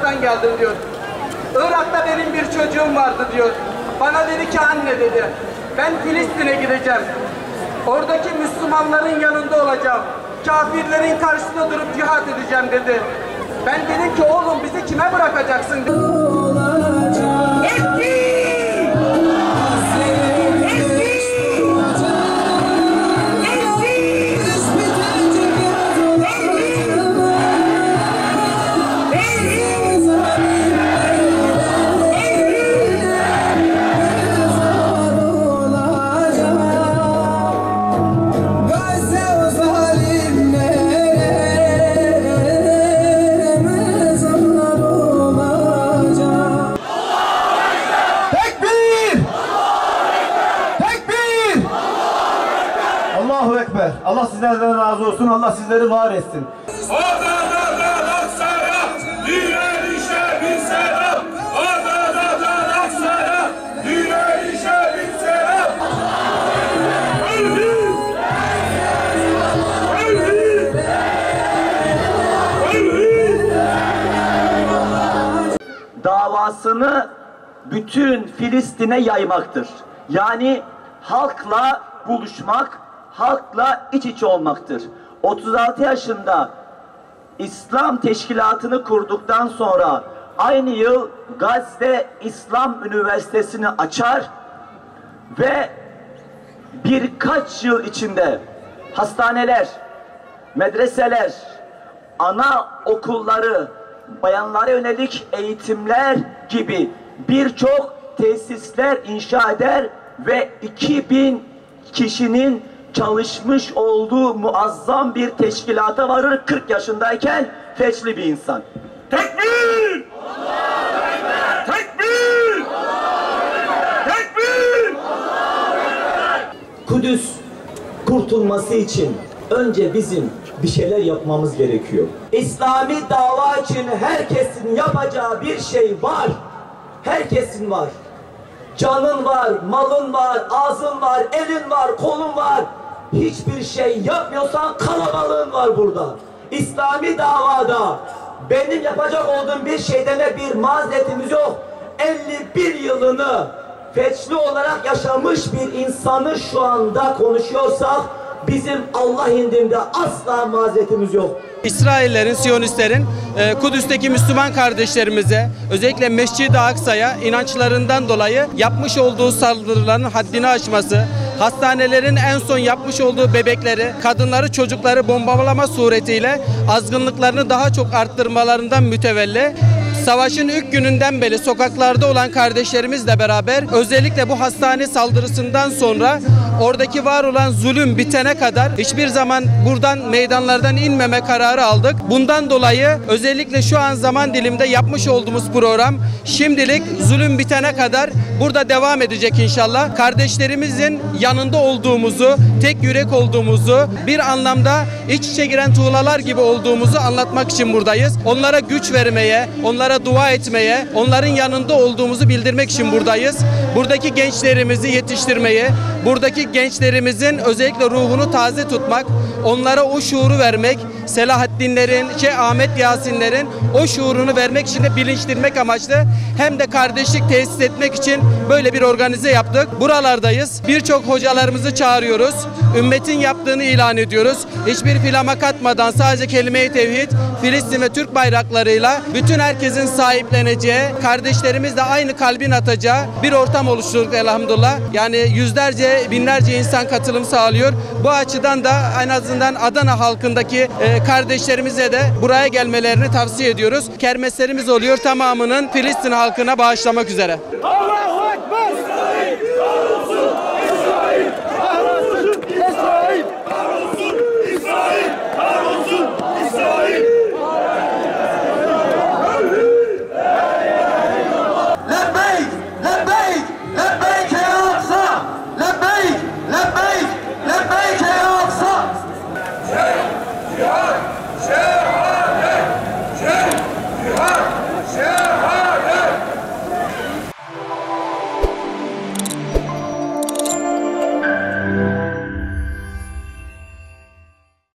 Irak'tan geldim diyor. Irak'ta benim bir çocuğum vardı diyor. Bana dedi ki anne dedi, ben Filistin'e gideceğim. Oradaki Müslümanların yanında olacağım. Kafirlerin karşısında durup cihat edeceğim dedi. Ben dedim ki oğlum bizi kime bırakacaksın dedi. Allahu Ekber. Allah sizlerden razı olsun. Allah sizleri var etsin. Davasını bütün Filistin'e yaymaktır. Yani halkla buluşmak, halkla iç içe olmaktır. 36 yaşında İslam Teşkilatı'nı kurduktan sonra aynı yıl Gazze İslam Üniversitesi'ni açar ve birkaç yıl içinde hastaneler, medreseler, ana okulları, bayanlara yönelik eğitimler gibi birçok tesisler inşa eder ve 2000 kişinin çalışmış olduğu muazzam bir teşkilata varır 40 yaşındayken feçli bir insan. Tekbir! Tekbir! Tekbir! Kudüs kurtulması için önce bizim bir şeyler yapmamız gerekiyor. İslami dava için herkesin yapacağı bir şey var. Herkesin var. Canın var, malın var, ağzın var, elin var, kolun var. Hiçbir şey yapmıyorsan kalabalığın var burada. İslami davada benim yapacak olduğum bir şeyden bir mazeretimiz yok. 51 yılını feçli olarak yaşamış bir insanı şu anda konuşuyorsak bizim Allah indinde asla mazeretimiz yok. İsraillerin, Siyonistlerin Kudüs'teki Müslüman kardeşlerimize, özellikle Mescid-i Aksa'ya inançlarından dolayı yapmış olduğu saldırıların haddini aşması, hastanelerin en son yapmış olduğu bebekleri, kadınları, çocukları bombalama suretiyle azgınlıklarını daha çok arttırmalarından mütevelli, savaşın ilk gününden beri sokaklarda olan kardeşlerimizle beraber özellikle bu hastane saldırısından sonra oradaki var olan zulüm bitene kadar hiçbir zaman buradan meydanlardan inmeme kararı aldık. Bundan dolayı özellikle şu an zaman dilimde yapmış olduğumuz program şimdilik zulüm bitene kadar burada devam edecek inşallah. Kardeşlerimizin yanında olduğumuzu, tek yürek olduğumuzu, bir anlamda iç içe giren tuğlalar gibi olduğumuzu anlatmak için buradayız. Onlara güç vermeye, onlara dua etmeye, onların yanında olduğumuzu bildirmek için buradayız. Buradaki gençlerimizi yetiştirmeye, buradaki gençlerimizin özellikle ruhunu taze tutmak, onlara o şuuru vermek, Selahaddinlerin, Ahmet Yasinlerin o şuurunu vermek için de bilinçlendirmek amaçlı hem de kardeşlik tesis etmek için böyle bir organize yaptık. Buralardayız. Birçok hocalarımızı çağırıyoruz. Ümmetin yaptığını ilan ediyoruz. Hiçbir filama katmadan sadece kelime-i tevhid, Filistin ve Türk bayraklarıyla bütün herkesin sahipleneceği, kardeşlerimizle aynı kalbin atacağı bir ortam oluşturduk elhamdülillah. Yani yüzlerce, binlerce insan katılım sağlıyor. Bu açıdan da en azından Adana halkındaki kardeşlerimize de buraya gelmelerini tavsiye ediyoruz. Kermeslerimiz oluyor, tamamının Filistin halkına bağışlamak üzere. Allahu Ekber! İsrail! Kahrolsun! İsrail! Kahrolsun! İsrail! Kahrolsun! İsrail! Kahrolsun! İsrail! Lebbeyk! Lebbeyk! Lebbeyk ya Aksa! Lebbeyk! Lebbeyk! Lebbeyk ya Aksa! Cihat!